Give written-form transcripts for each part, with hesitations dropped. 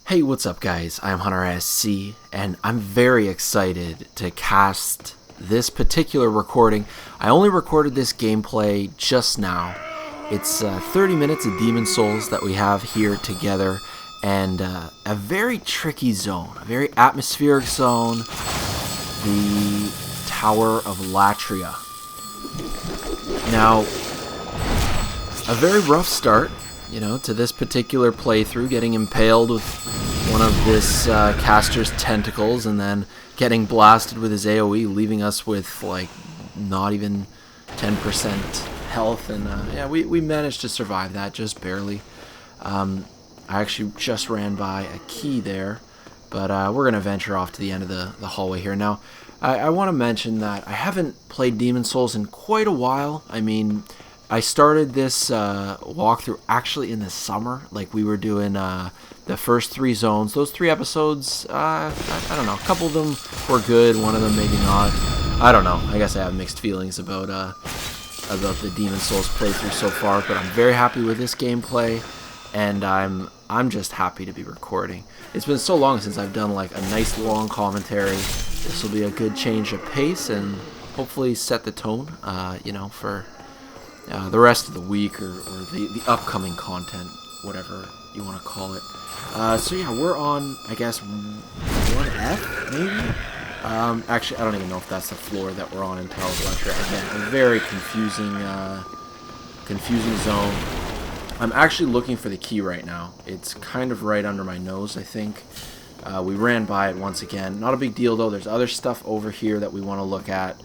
Hey, what's up guys? I'm HunterSC, and I'm very excited to cast this particular recording. I only recorded this gameplay just now. It's 30 minutes of Demon Souls that we have here together, and a very tricky zone, a very atmospheric zone, the Tower of Latria. Now, a very rough start, to this particular playthrough, getting impaled with one of this caster's tentacles and then getting blasted with his AoE, leaving us with like not even 10% health, and yeah, we managed to survive that just barely. I actually just ran by a key there, but we're gonna venture off to the end of the hallway here. Now, I want to mention that I haven't played Demon Souls in quite a while. I mean, I started this walkthrough actually in the summer. Like, we were doing the first 3 zones. Those 3 episodes, I don't know, a couple of them were good, one of them maybe not. I don't know. I guess I have mixed feelings about the Demon Souls playthrough so far, but I'm very happy with this gameplay, and I'm just happy to be recording. It's been so long since I've done like a nice long commentary. This will be a good change of pace and hopefully set the tone, for the rest of the week or the upcoming content, whatever you want to call it. So yeah, we're on, I guess, 1F, maybe? Actually, I don't even know if that's the floor that we're on in Tower of Latria. Again, a very confusing zone. I'm actually looking for the key right now. It's kind of right under my nose, I think. We ran by it once again. Not a big deal, though. There's other stuff over here that we want to look at.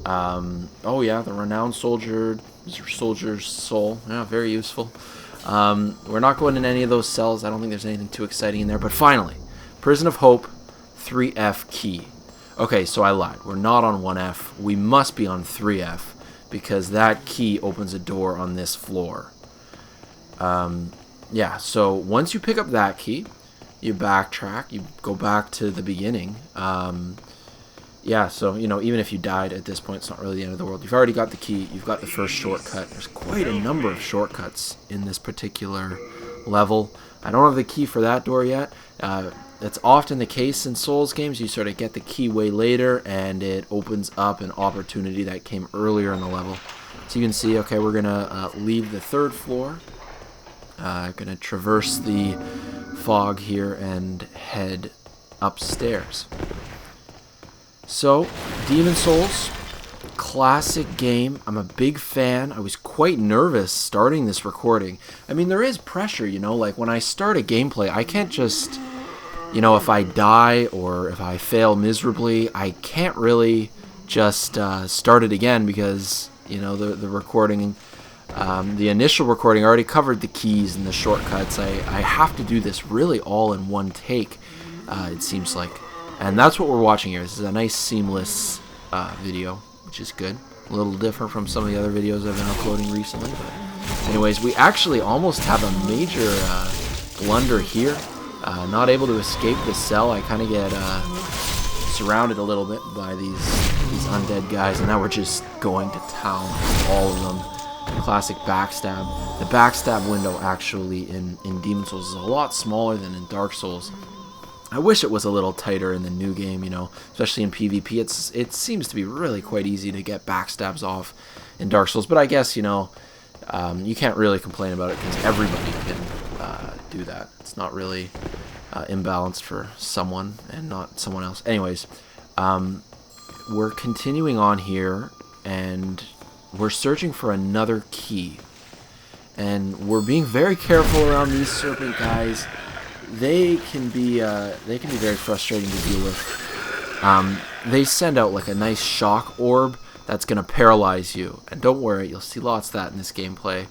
Oh yeah, the Renowned Soldier's Soul. Yeah, very useful. We're not going in any of those cells. I don't think there's anything too exciting in there. But finally, Prison of Hope, 3F key. Okay, so I lied. We're not on 1F. We must be on 3F, because that key opens a door on this floor. Yeah, so once you pick up that key, you backtrack, you go back to the beginning. Yeah, so, even if you died at this point, it's not really the end of the world. You've already got the key, you've got the first shortcut. There's quite a number of shortcuts in this particular level. I don't have the key for that door yet. That's often the case in Souls games. You sort of get the key way later, and it opens up an opportunity that came earlier in the level. So you can see, okay, we're going to leave the 3rd floor. Going to traverse the fog here and head upstairs. So, Demon Souls, classic game. I'm a big fan. I was quite nervous starting this recording. I mean, there is pressure, like when I start a gameplay, I can't just, if I die or if I fail miserably, I can't really just start it again, because, the recording, the initial recording already covered the keys and the shortcuts. I have to do this really all in one take, it seems like. And that's what we're watching here. This is a nice seamless video, which is good. A little different from some of the other videos I've been uploading recently. But anyways, we actually almost have a major blunder here. Not able to escape the cell. I kind of get surrounded a little bit by these undead guys, and now we're just going to town, all of them. Classic backstab. The backstab window actually in Demon Souls is a lot smaller than in Dark Souls. I wish it was a little tighter in the new game, especially in PvP. It seems to be really quite easy to get backstabs off in Dark Souls, but I guess, you can't really complain about it because everybody can do that. It's not really imbalanced for someone and not someone else. Anyways, we're continuing on here, and we're searching for another key. And we're being very careful around these serpent guys. They can be very frustrating to deal with. They send out like a nice shock orb that's gonna paralyze you, and don't worry, you'll see lots of that in this gameplay.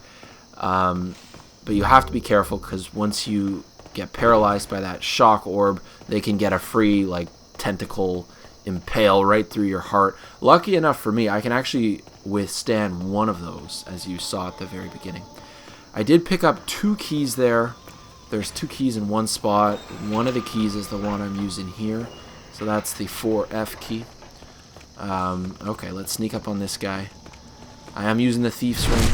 But you have to be careful, because once you get paralyzed by that shock orb, they can get a free like tentacle impale right through your heart. Lucky enough for me, I can actually withstand one of those, as you saw at the very beginning. I did pick up 2 keys there. There's 2 keys in one spot. One of the keys is the one I'm using here. So that's the 4F key. Okay, let's sneak up on this guy. I am using the Thief's Ring.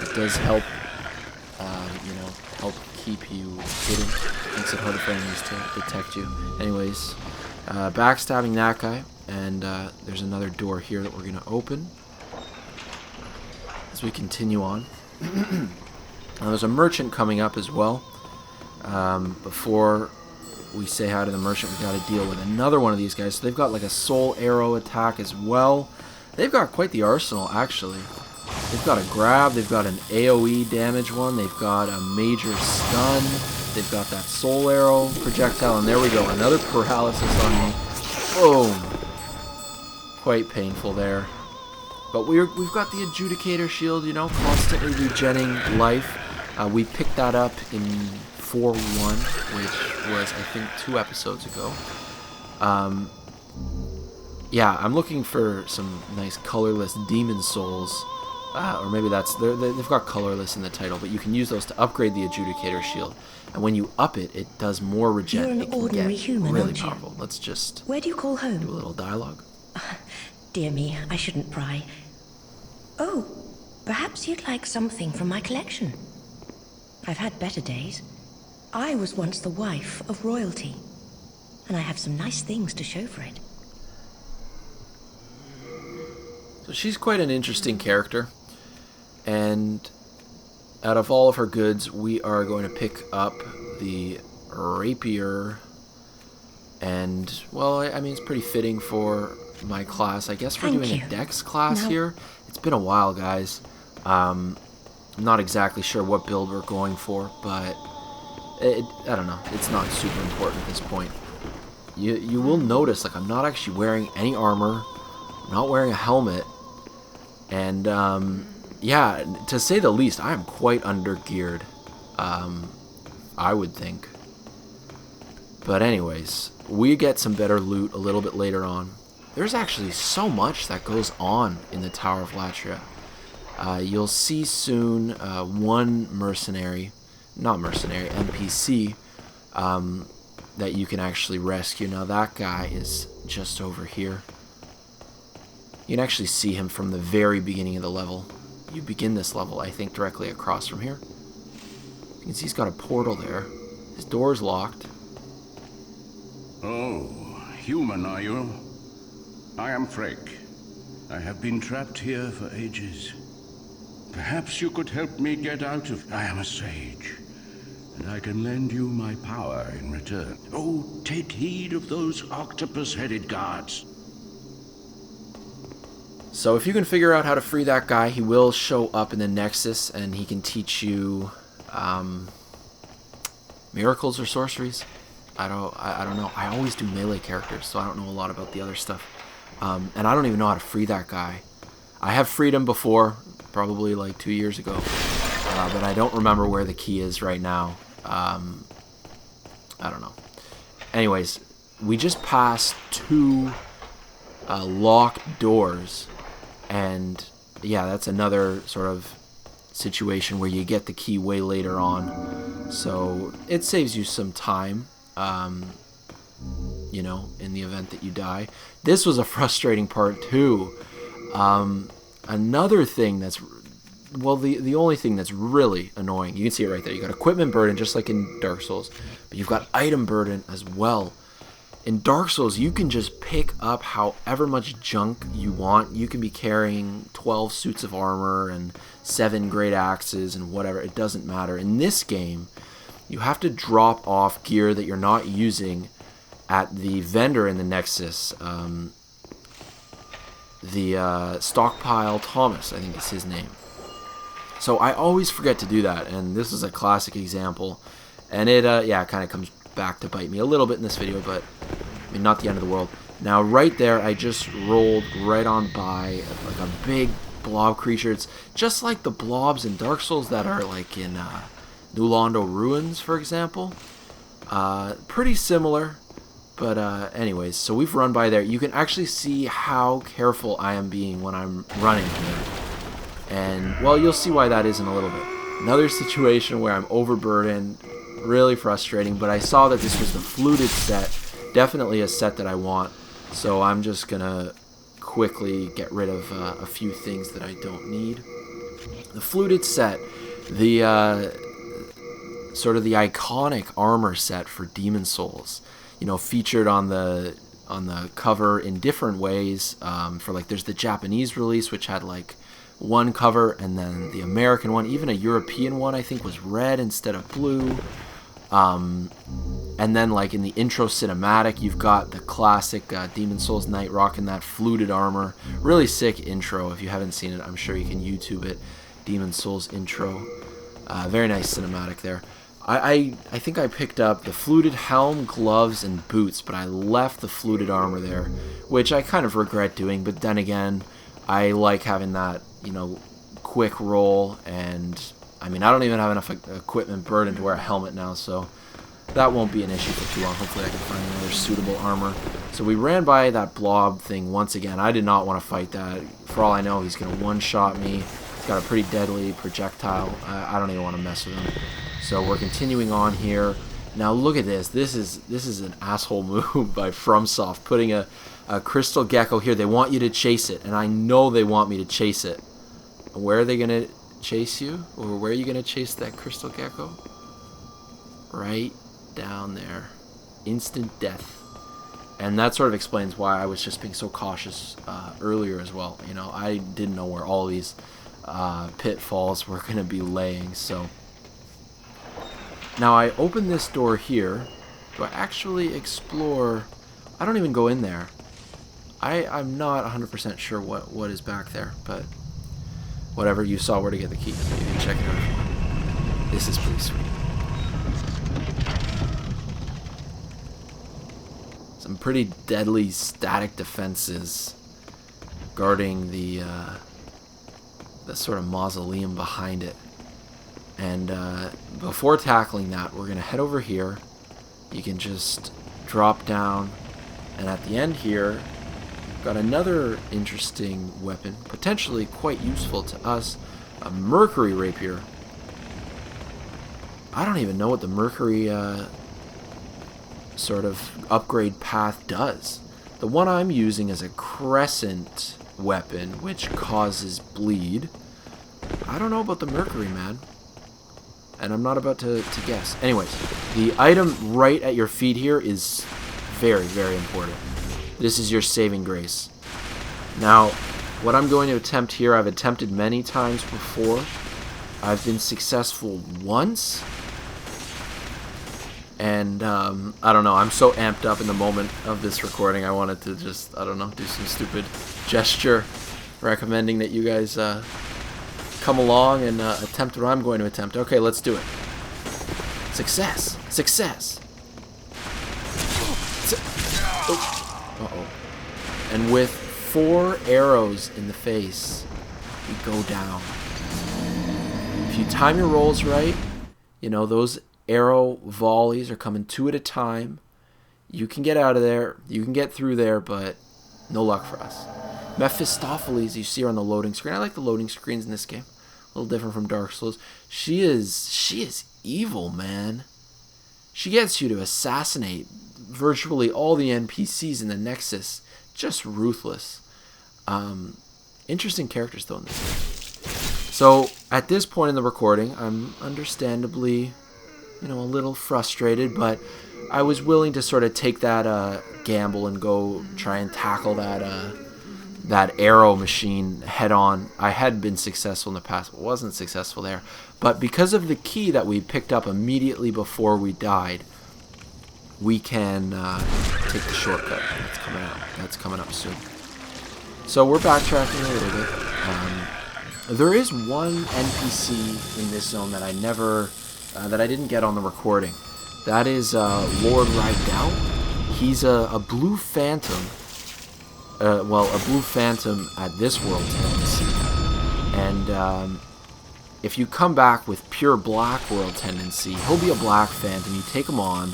It does help, help keep you hidden. Makes it harder for enemies to detect you. Anyways, backstabbing that guy, and there's another door here that we're going to open as we continue on. Now, there's a merchant coming up as well. Before we say hi to the merchant, we got to deal with another one of these guys. So they've got like a soul arrow attack as well. They've got quite the arsenal, actually. They've got a grab, they've got an AoE damage one, they've got a major stun, they've got that soul arrow projectile, and there we go, another paralysis on me. Boom! Quite painful there. But we've got the Adjudicator shield, you know, constantly regenning life. We picked that up in 4-1, which was, I think, 2 episodes ago. Yeah, I'm looking for some nice colorless demon souls. Or maybe they've got colorless in the title, but you can use those to upgrade the Adjudicator shield. And when you up it, it does more regen. You're an ordinary human, really aren't you? powerful. Let's just Where do you call home? do a little dialogue. Dear me, I shouldn't pry. Oh, perhaps you'd like something from my collection. I've had better days. I was once the wife of royalty, and I have some nice things to show for it. So she's quite an interesting character. And out of all of her goods, we are going to pick up the rapier. And, well, I mean, it's pretty fitting for my class. I guess we're doing a dex class here. It's been a while, guys. I'm not exactly sure what build we're going for, but I don't know. It's not super important at this point. You will notice, like, I'm not actually wearing any armor. I'm not wearing a helmet. And, yeah, to say the least, I am quite under-geared, I would think. But anyways, we get some better loot a little bit later on. There's actually so much that goes on in the Tower of Latria. You'll see soon one NPC, that you can actually rescue. Now that guy is just over here. You can actually see him from the very beginning of the level. You begin this level, I think, directly across from here. You can see he's got a portal there. His door's locked. Oh, human are you? I am Freke. I have been trapped here for ages. Perhaps you could help me get out of... I am a sage, and I can lend you my power in return. Oh, take heed of those octopus-headed guards. So if you can figure out how to free that guy, he will show up in the Nexus, and he can teach you miracles or sorceries. I don't know. I always do melee characters, so I don't know a lot about the other stuff. And I don't even know how to free that guy. I have freed him before, probably like 2 years ago, but I don't remember where the key is right now. I don't know. Anyways, we just passed 2 locked doors. And yeah, that's another sort of situation where you get the key way later on. So it saves you some time, you know, in the event that you die. This was a frustrating part too. Another thing that's, well, the only thing that's really annoying, you can see it right there. You got equipment burden just like in Dark Souls, but you've got item burden as well. In Dark Souls, you can just pick up however much junk you want. You can be carrying 12 suits of armor and 7 great axes and whatever. It doesn't matter. In this game, you have to drop off gear that you're not using at the vendor in the Nexus. The Stockpile Thomas, I think is his name. So I always forget to do that, and this is a classic example. And it, yeah, kind of comes back to bite me a little bit in this video, but I mean, not the end of the world. Now, right there, I just rolled right on by like a big blob creature. It's just like the blobs in Dark Souls that are like in New Londo Ruins, for example. Pretty similar, but anyways, so we've run by there. You can actually see how careful I am being when I'm running here. And, well, you'll see why that is in a little bit. Another situation where I'm overburdened, really frustrating, but I saw that this was the Fluted set, definitely a set that I want, so I'm just gonna quickly get rid of a few things that I don't need. The Fluted set, the sort of the iconic armor set for Demon Souls. You know, featured on the cover in different ways. For like, there's the Japanese release, which had like one cover, and then the American one, even a European one, I think was red instead of blue. And then like in the intro cinematic, you've got the classic Demon Souls Knight rocking that fluted armor. Really sick intro. If you haven't seen it, I'm sure you can YouTube it. Demon Souls intro. Very nice cinematic there. I think I picked up the fluted helm, gloves, and boots, but I left the fluted armor there, which I kind of regret doing. But then again, I like having that, you know, quick roll, and I mean, I don't even have enough equipment burden to wear a helmet now, so that won't be an issue for too long. Hopefully I can find another suitable armor. So we ran by that blob thing once again. I did not want to fight that. For all I know, he's going to one-shot me. He's got a pretty deadly projectile. I don't even want to mess with him. So we're continuing on here. Now look at this. This is an asshole move by FromSoft, putting a crystal gecko here. They want you to chase it, and I know they want me to chase it. Where are they going to chase you? Or where are you going to chase that crystal gecko? Right down there. Instant death. And that sort of explains why I was just being so cautious earlier as well. You know, I didn't know where all these pitfalls were going to be laying, so... Now I open this door here. Do I actually explore? I don't even go in there. I'm not 100% sure what is back there, but whatever. You saw where to get the key. You can check it out. This is pretty sweet. Some pretty deadly static defenses guarding the sort of mausoleum behind it. And before tackling that, we're going to head over here. You can just drop down. And at the end here, we've got another interesting weapon, potentially quite useful to us, a Mercury Rapier. I don't even know what the Mercury sort of upgrade path does. The one I'm using is a Crescent weapon, which causes bleed. I don't know about the Mercury, man. And I'm not about to guess. Anyways, the item right at your feet here is very, very important. This is your saving grace. Now, what I'm going to attempt here, I've attempted many times before. I've been successful once. And, I don't know, I'm so amped up in the moment of this recording, I wanted to just, I don't know, do some stupid gesture recommending that you guys, come along and attempt what I'm going to attempt. Okay, let's do it. Success! Success! Uh-oh. And with 4 arrows in the face, we go down. If you time your rolls right, you know, those arrow volleys are coming 2 at a time. You can get out of there. You can get through there, but no luck for us. Mephistopheles, you see her on the loading screen. I like the loading screens in this game. A little different from Dark Souls. She is evil, man. She gets you to assassinate virtually all the NPCs in the Nexus. Just ruthless. Interesting characters, though, in this game. So, at this point in the recording, I'm understandably, you know, a little frustrated, but I was willing to sort of take that gamble and go try and tackle that arrow machine head on. I had been successful in the past, but wasn't successful there. But because of the key that we picked up immediately before we died, we can take the shortcut that's coming out. That's coming up soon. So we're backtracking a little bit. There is one NPC in this zone that I never, that I didn't get on the recording. That is Lord Rydell. He's a blue phantom. Well, a blue phantom at this world tendency. And if you come back with pure black world tendency, he'll be a black phantom. You take him on.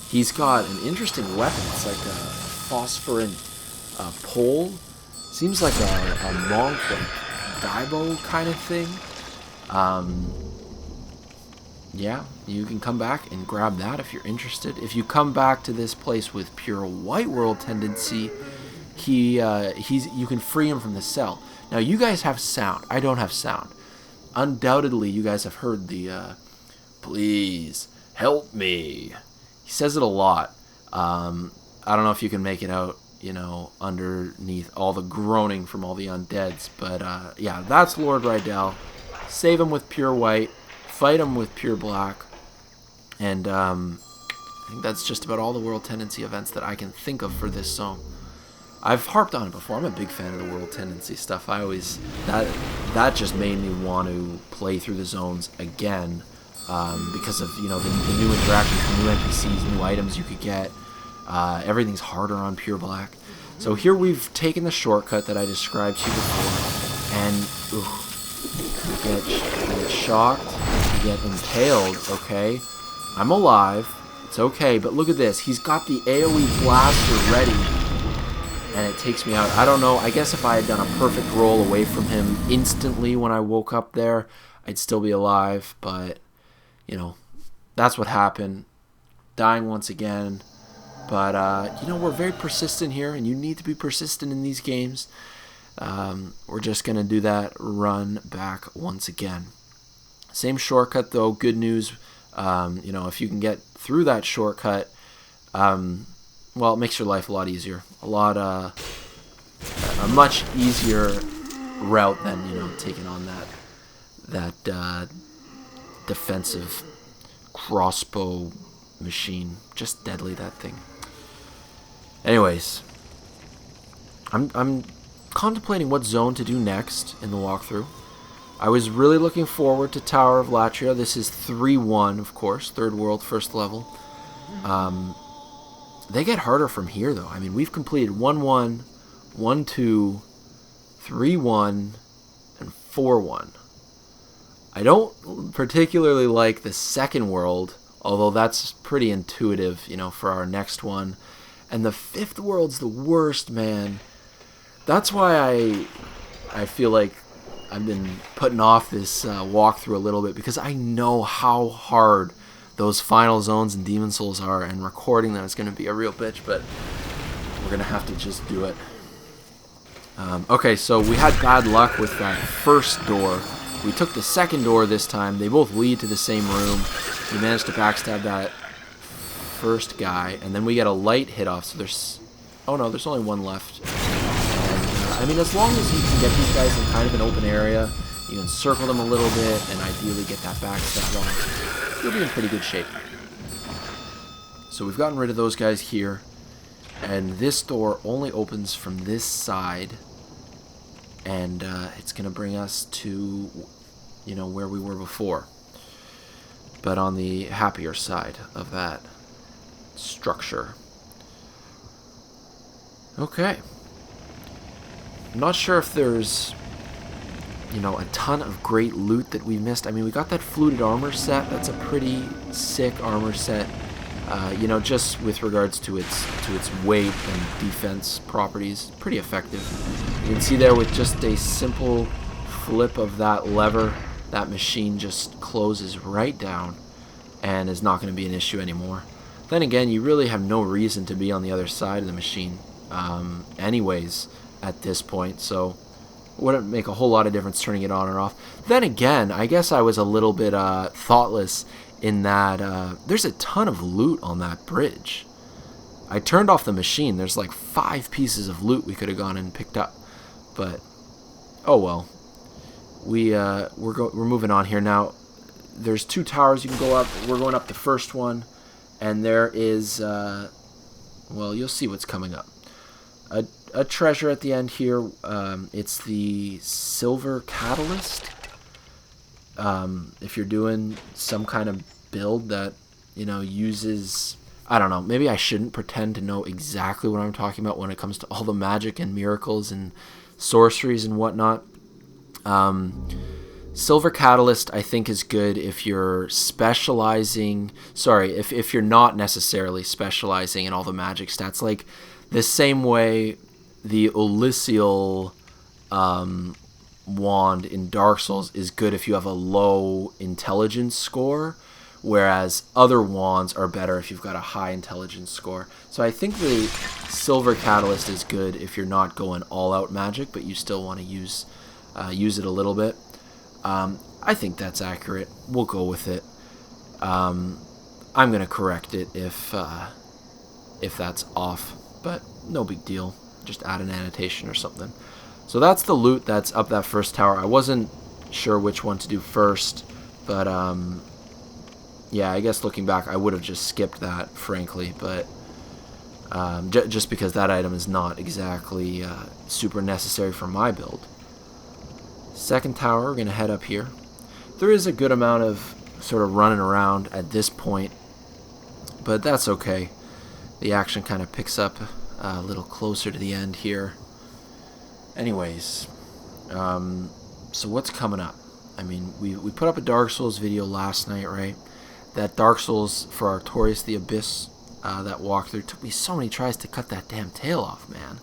He's got an interesting weapon. It's like a phosphorant pole. Seems like a monk, like Daibo kind of thing. Yeah, you can come back and grab that if you're interested. If you come back to this place with pure white world tendency, you can free him from the cell. Now, you guys have sound. I don't have sound. Undoubtedly, you guys have heard the please, help me. He says it a lot. I don't know if you can make it out, you know, underneath all the groaning from all the undeads. But, yeah, that's Lord Rydell. Save him with pure white. Fight him with pure black. And, I think that's just about all the World Tendency events that I can think of for this zone. I've harped on it before. I'm a big fan of the World Tendency stuff. That just made me want to play through the zones again, because of, you know, the new interactions, the new NPCs, new items you could get. Everything's harder on pure black. So here we've taken the shortcut that I described to you before, and you get shocked, you get impaled. Okay, I'm alive. It's okay, but look at this. He's got the AoE blaster ready. And it takes me out. I don't know. I guess if I had done a perfect roll away from him instantly when I woke up there, I'd still be alive. But, you know, that's what happened. Dying once again. But, you know, we're very persistent here, and you need to be persistent in these games. We're just going to do that run back once again. Same shortcut, though. Good news. You know, if you can get through that shortcut, well, it makes your life a lot easier. A much easier route than, you know, taking on that defensive crossbow machine. Just deadly, that thing. Anyways, I'm contemplating what zone to do next in the walkthrough. I was really looking forward to Tower of Latria. This is 3-1, of course, third world, first level. They get harder from here, though. I mean, we've completed 1-1, 1-2, 3-1, and 4-1. I don't particularly like the second world, although that's pretty intuitive, you know, for our next one. And the fifth world's the worst, man. That's why I feel like I've been putting off this walkthrough a little bit, because I know how hard those final zones and Demon Souls are, and recording them is going to be a real bitch, but we're going to have to just do it. Okay, so we had bad luck with that first door. We took the second door this time. They both lead to the same room. We managed to backstab that first guy, and then we get a light hit off, so there's... Oh no, there's only one left. And, I mean, as long as you can get these guys in kind of an open area, you can circle them a little bit, and ideally get that backstab on. You'll be in pretty good shape. So we've gotten rid of those guys here, and this door only opens from this side, and it's gonna bring us to, you know, where we were before, but on the happier side of that structure. Okay. I'm not sure if there's, you know, a ton of great loot that we missed. I mean, we got that Fluted Armor Set. That's a pretty sick armor set. You know, just with regards to its weight and defense properties, pretty effective. You can see there with just a simple flip of that lever, that machine just closes right down and is not going to be an issue anymore. Then again, you really have no reason to be on the other side of the machine anyways at this point, so wouldn't make a whole lot of difference turning it on or off. Then again, I guess I was a little bit thoughtless in that there's a ton of loot on that bridge. I turned off the machine. There's like 5 pieces of loot we could have gone and picked up, but oh well. We're moving on here now. There's 2 towers you can go up. We're going up the first one, and there is well, you'll see what's coming up. A treasure at the end here. It's the Silver Catalyst. If you're doing some kind of build that, you know, uses... I don't know, maybe I shouldn't pretend to know exactly what I'm talking about when it comes to all the magic and miracles and sorceries and whatnot. Silver Catalyst, I think, is good if you're specializing... Sorry, if you're not necessarily specializing in all the magic stats. Like, the same way the Elysial wand in Dark Souls is good if you have a low intelligence score, whereas other wands are better if you've got a high intelligence score. So I think the Silver Catalyst is good if you're not going all-out magic, but you still want to use it a little bit. I think that's accurate. We'll go with it. I'm gonna correct it if that's off, but no big deal. Just add an annotation or something. So that's the loot that's up that first tower. I wasn't sure which one to do first, but yeah, I guess looking back, I would have just skipped that, frankly, but just because that item is not exactly super necessary for my build. Second tower, we're gonna head up here. There is a good amount of sort of running around at this point, but that's okay. The action kind of picks up a little closer to the end here. Anyways, so what's coming up? I mean, we put up a Dark Souls video last night, right? That Dark Souls for Artorias the Abyss, that walkthrough, took me so many tries to cut that damn tail off, man.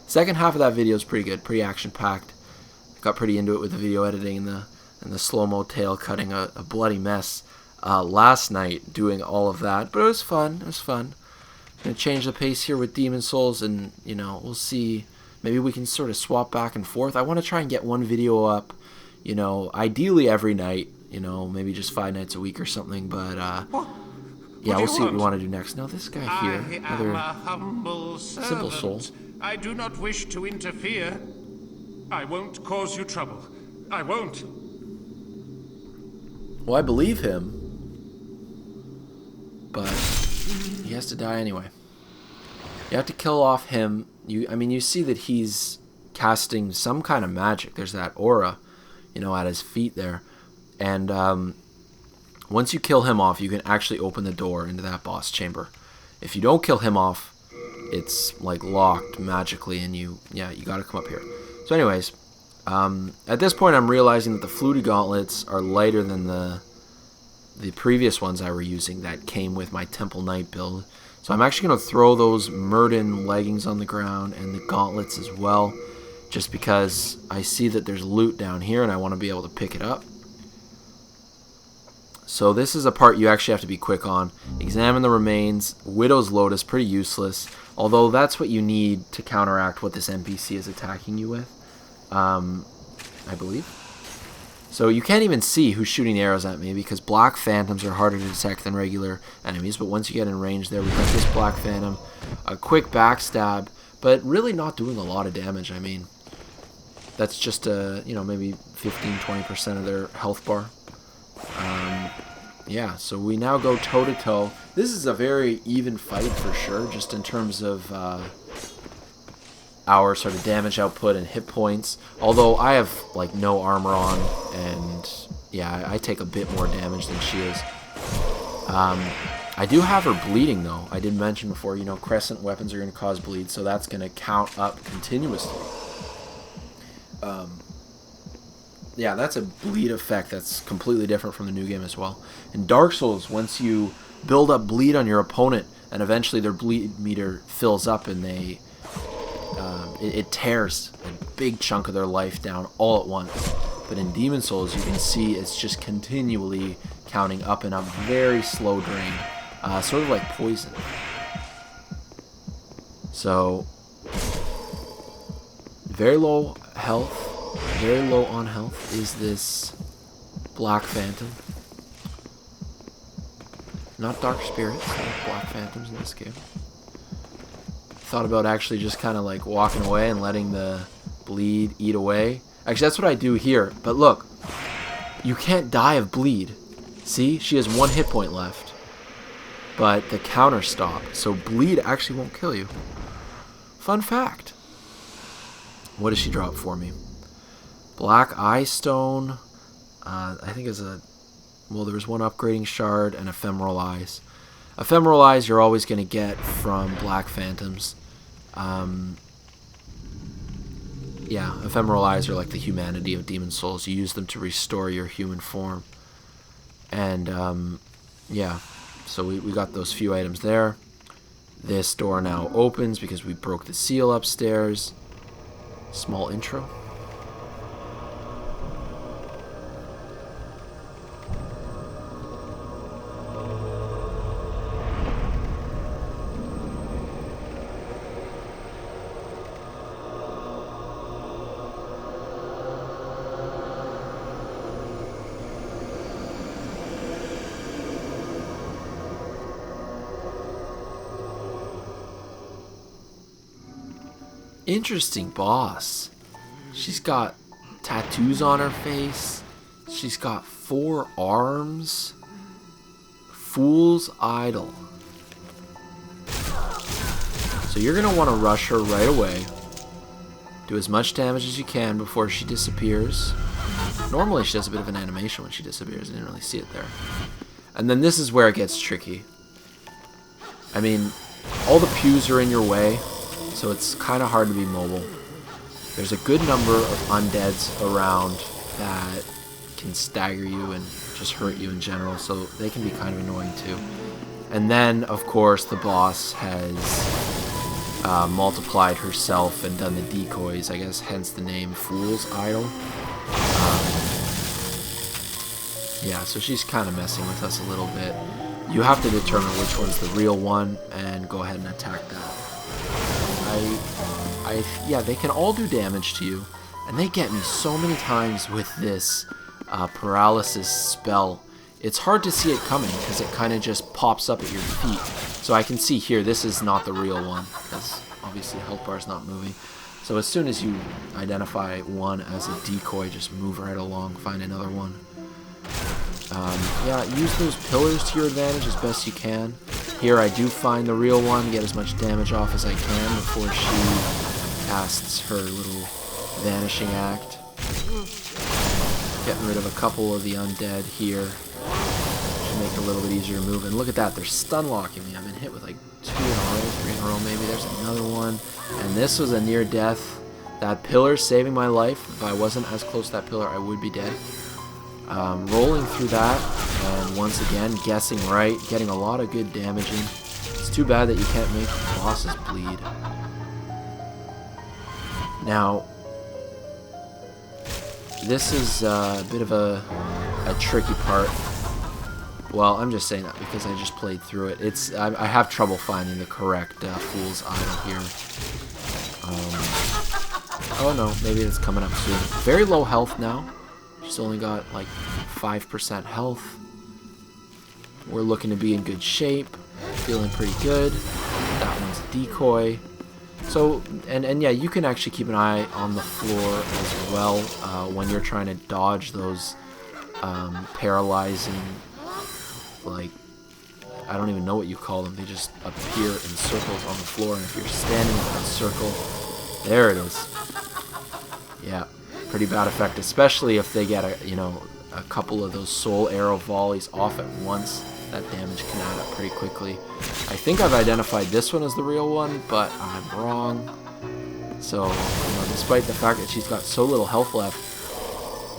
Second half of that video is pretty good, pretty action-packed. Got pretty into it with the video editing and the slow-mo tail cutting, a bloody mess last night doing all of that. But it was fun. It was fun. Gonna change the pace here with Demon Souls, and you know, we'll see. Maybe we can sort of swap back and forth. I want to try and get one video up, you know, ideally every night. You know, maybe just 5 nights a week or something. But yeah, we'll see what we want to do next. Now this guy here, another humble simple soul. I do not wish to interfere. I won't cause you trouble. I won't. Well, I believe him, but he has to die anyway. You have to kill off him. I mean, you see that he's casting some kind of magic. There's that aura, you know, at his feet there. And once you kill him off, you can actually open the door into that boss chamber. If you don't kill him off, it's like locked magically, and you got to come up here. So anyways, at this point I'm realizing that the Fluted Gauntlets are lighter than the previous ones I were using that came with my Temple Knight build. So I'm actually going to throw those Murden leggings on the ground and the gauntlets as well, just because I see that there's loot down here and I want to be able to pick it up. So this is a part you actually have to be quick on. Examine the remains. Widow's Lotus, pretty useless, although that's what you need to counteract what this NPC is attacking you with, I believe. So you can't even see who's shooting the arrows at me because black phantoms are harder to detect than regular enemies, but once you get in range there, we've got this black phantom, a quick backstab, but really not doing a lot of damage. I mean, that's just maybe 15-20% of their health bar. Yeah, so we now go toe-to-toe. This is a very even fight for sure, just in terms of our sort of damage output and hit points. Although I have like no armor on, and yeah, I take a bit more damage than she is. I do have her bleeding though. I did mention before, you know, crescent weapons are going to cause bleed, so that's going to count up continuously. Yeah, that's a bleed effect that's completely different from the new game as well. In Dark Souls, once you build up bleed on your opponent, and eventually their bleed meter fills up, and it tears a big chunk of their life down all at once. But in Demon Souls, you can see it's just continually counting up and up, very slow drain, sort of like poison. So, very low health. Very low on health is this Black Phantom. Not Dark Spirits, like Black Phantoms in this game. Thought about actually just kind of like walking away and letting the bleed eat away. Actually, that's what I do here. But look, you can't die of bleed. See, she has 1 hit point left. But the counter stopped, so bleed actually won't kill you. Fun fact. What does she drop for me? Black Eye Stone, I think is there was 1 upgrading shard and Ephemeral Eyes. Ephemeral Eyes you're always going to get from Black Phantoms. Yeah, Ephemeral Eyes are like the humanity of Demon Souls. You use them to restore your human form. And, yeah, so we got those few items there. This door now opens because we broke the seal upstairs. Small intro. Interesting boss. She's got tattoos on her face. She's got 4 arms. Fool's Idol. So you're going to want to rush her right away. Do as much damage as you can before she disappears. Normally she does a bit of an animation when she disappears. I didn't really see it there. And then this is where it gets tricky. I mean, all the pews are in your way, so it's kind of hard to be mobile. There's a good number of undeads around that can stagger you and just hurt you in general, so they can be kind of annoying too. And then, of course, the boss has multiplied herself and done the decoys, I guess, hence the name Fool's Idol. Yeah, so she's kind of messing with us a little bit. You have to determine which one's the real one and go ahead and attack that. Yeah, they can all do damage to you, and they get me so many times with this paralysis spell. It's hard to see it coming because it kind of just pops up at your feet. So I can see here, this is not the real one, because obviously health bar is not moving. So as soon as you identify one as a decoy, just move right along, find another one. Yeah, use those pillars to your advantage as best you can. Here I do find the real one, get as much damage off as I can before she casts her little vanishing act. Getting rid of a couple of the undead here. Should make it a little bit easier to move. And look at that, they're stun locking me. I've been hit with like 2 in a row, 3 in a row maybe. There's another one. And this was a near death. That pillar saving my life. If I wasn't as close to that pillar, I would be dead. Rolling through that, and once again, guessing right, getting a lot of good damage in. It's too bad that you can't make the bosses bleed. Now, this is a bit of a tricky part. Well, I'm just saying that because I just played through it. I have trouble finding the correct Fool's Idol here. Oh no, maybe it's coming up soon. Very low health now. She's only got like 5% health. We're looking to be in good shape. Feeling pretty good. That one's a decoy. So, and yeah, you can actually keep an eye on the floor as well when you're trying to dodge those paralyzing, like, I don't even know what you call them. They just appear in circles on the floor, and if you're standing in that circle, there it is. Yeah. Pretty bad effect, especially if they get a couple of those soul arrow volleys off at once. That damage can add up pretty quickly. I think I've identified this one as the real one, but I'm wrong. So, despite the fact that she's got so little health left,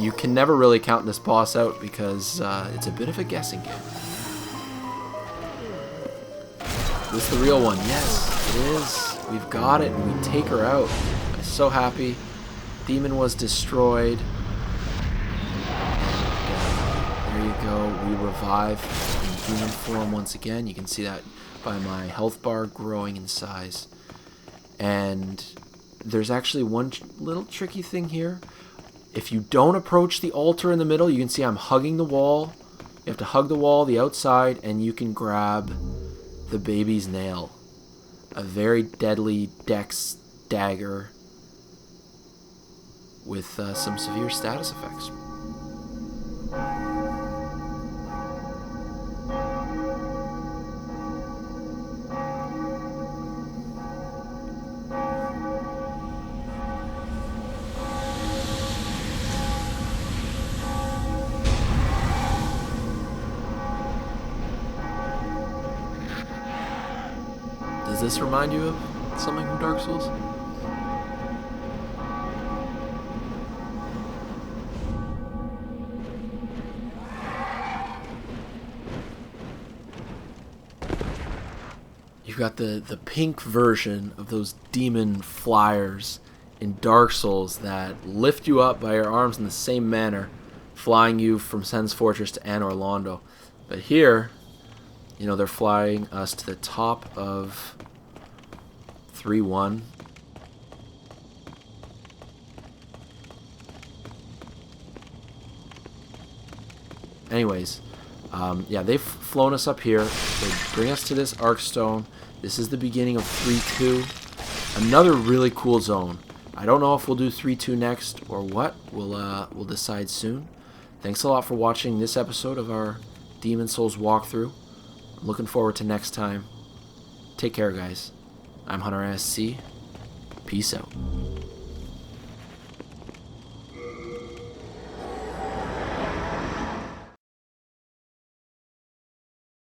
you can never really count this boss out because it's a bit of a guessing game. Is this the real one? Yes, it is. We've got it, and we take her out. I'm so happy. Demon was destroyed. There you go. We revive in human form once again. You can see that by my health bar growing in size. And there's actually one little tricky thing here. If you don't approach the altar in the middle, you can see I'm hugging the wall. You have to hug the wall, the outside, and you can grab the baby's nail. A very deadly dex dagger with some severe status effects. Does this remind you of something from Dark Souls? You've got the pink version of those demon flyers in Dark Souls that lift you up by your arms in the same manner, flying you from Sen's Fortress to Anor Londo. But here, they're flying us to the top of 3-1. Anyways, yeah, they've flown us up here. They bring us to this Arkstone. This is the beginning of 3-2. Another really cool zone. I don't know if we'll do 3-2 next or what. We'll decide soon. Thanks a lot for watching this episode of our Demon Souls walkthrough. I'm looking forward to next time. Take care, guys. I'm HunterSC. Peace out.